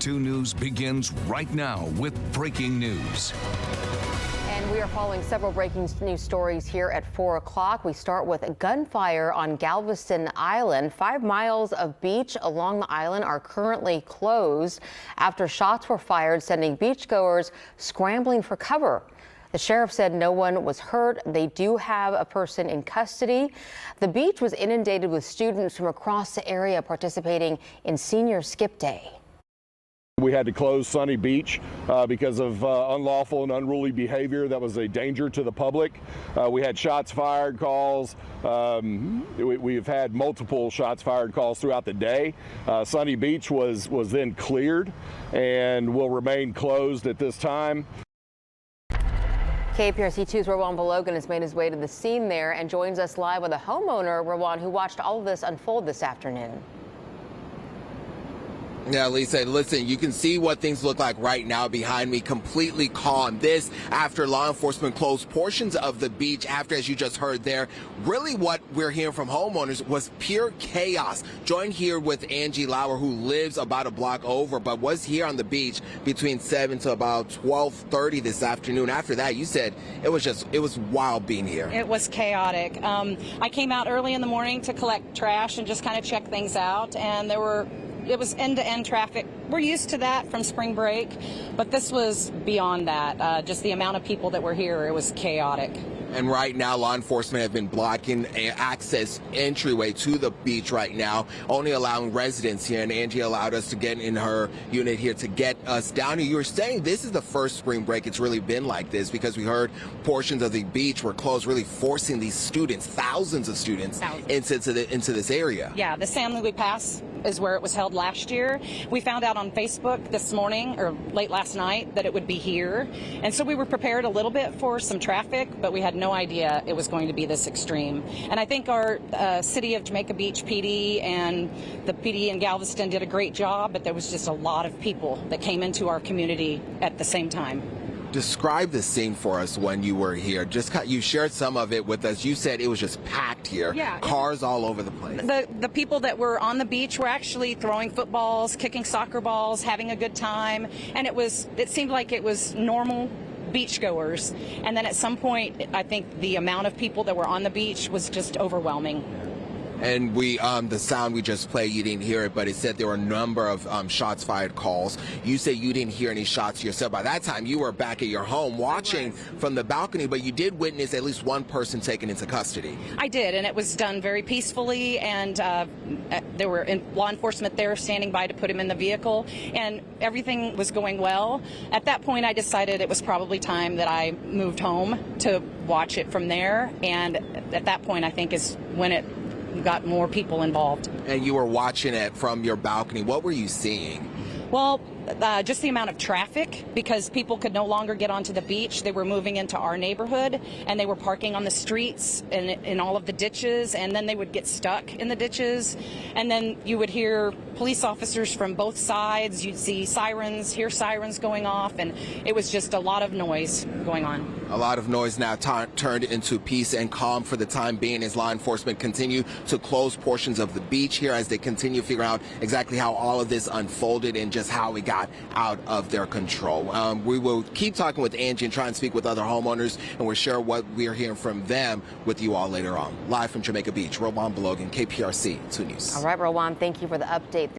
2 News begins right now with breaking news. And we are following several breaking news stories here at 4 o'clock. We start with a gunfire on Galveston Island. 5 miles of beach along the island are currently closed after shots were fired, sending beachgoers scrambling for cover. The sheriff said no one was hurt. They do have a person in custody. The beach was inundated with students from across the area participating in senior skip day. We had to close Sunny Beach because of unlawful and unruly behavior that was a danger to the public. We had shots fired calls. We've had multiple shots fired calls throughout the day. Sunny Beach was then cleared and will remain closed at this time. KPRC 2's Rowan Balogan has made his way to the scene there and joins us live with a homeowner, Rowan, who watched all of this unfold this afternoon. Yeah, Lisa, listen, you can see what things look like right now behind me, completely calm. This after law enforcement closed portions of the beach after, as you just heard there, really what we're hearing from homeowners was pure chaos. Joined here with Angie Lauer, who lives about a block over, but was here on the beach between 7 to about 12:30 this afternoon. After that, you said it was wild being here. It was chaotic. I came out early in the morning to collect trash and just kind of check things out, and it was end-to-end traffic. We're used to that from spring break, but this was beyond that. Just the amount of people that were here, it was chaotic. And right now, law enforcement have been blocking access entryway to the beach right now, only allowing residents here. And Angie allowed us to get in her unit here to get us down here. You were saying this is the first spring break it's really been like this, because we heard portions of the beach were closed, really forcing these students, thousands of students, into this area. Yeah, the San Luis Pass is where it was held last year. We found out on Facebook this morning or late last night that it would be here. And so we were prepared a little bit for some traffic, but we had no idea it was going to be this extreme. And I think our city of Jamaica Beach PD and the PD in Galveston did a great job, but there was just a lot of people that came into our community at the same time. Describe the scene for us when you were here. You shared some of it with us. You said it was just packed here. Yeah, cars all over the place. The people that were on the beach were actually throwing footballs, kicking soccer balls, having a good time, and it seemed like it was normal beachgoers. And then at some point, I think the amount of people that were on the beach was just overwhelming. And the sound we just played, you didn't hear it, but it said there were a number of shots fired calls. You say you didn't hear any shots yourself. By that time, you were back at your home watching from the balcony, but you did witness at least one person taken into custody. I did, and it was done very peacefully, and there were law enforcement there standing by to put him in the vehicle, and everything was going well. At that point, I decided it was probably time that I moved home to watch it from there, and at that point, I think is when it got more people involved. And you were watching it from your balcony. What were you seeing? Well, just the amount of traffic, because people could no longer get onto the beach. They were moving into our neighborhood, and they were parking on the streets and in all of the ditches, and then they would get stuck in the ditches. And then you would hear police officers from both sides. You'd see sirens, hear sirens going off, and it was just a lot of noise going on. A lot of noise now turned into peace and calm for the time being as law enforcement continue to close portions of the beach here as they continue to figure out exactly how all of this unfolded and just how it got out of their control. We will keep talking with Angie and try and speak with other homeowners, and we'll share what we're hearing from them with you all later on. Live from Jamaica Beach, Rowan Balogan, KPRC 2 News. All right, Rowan, thank you for the update.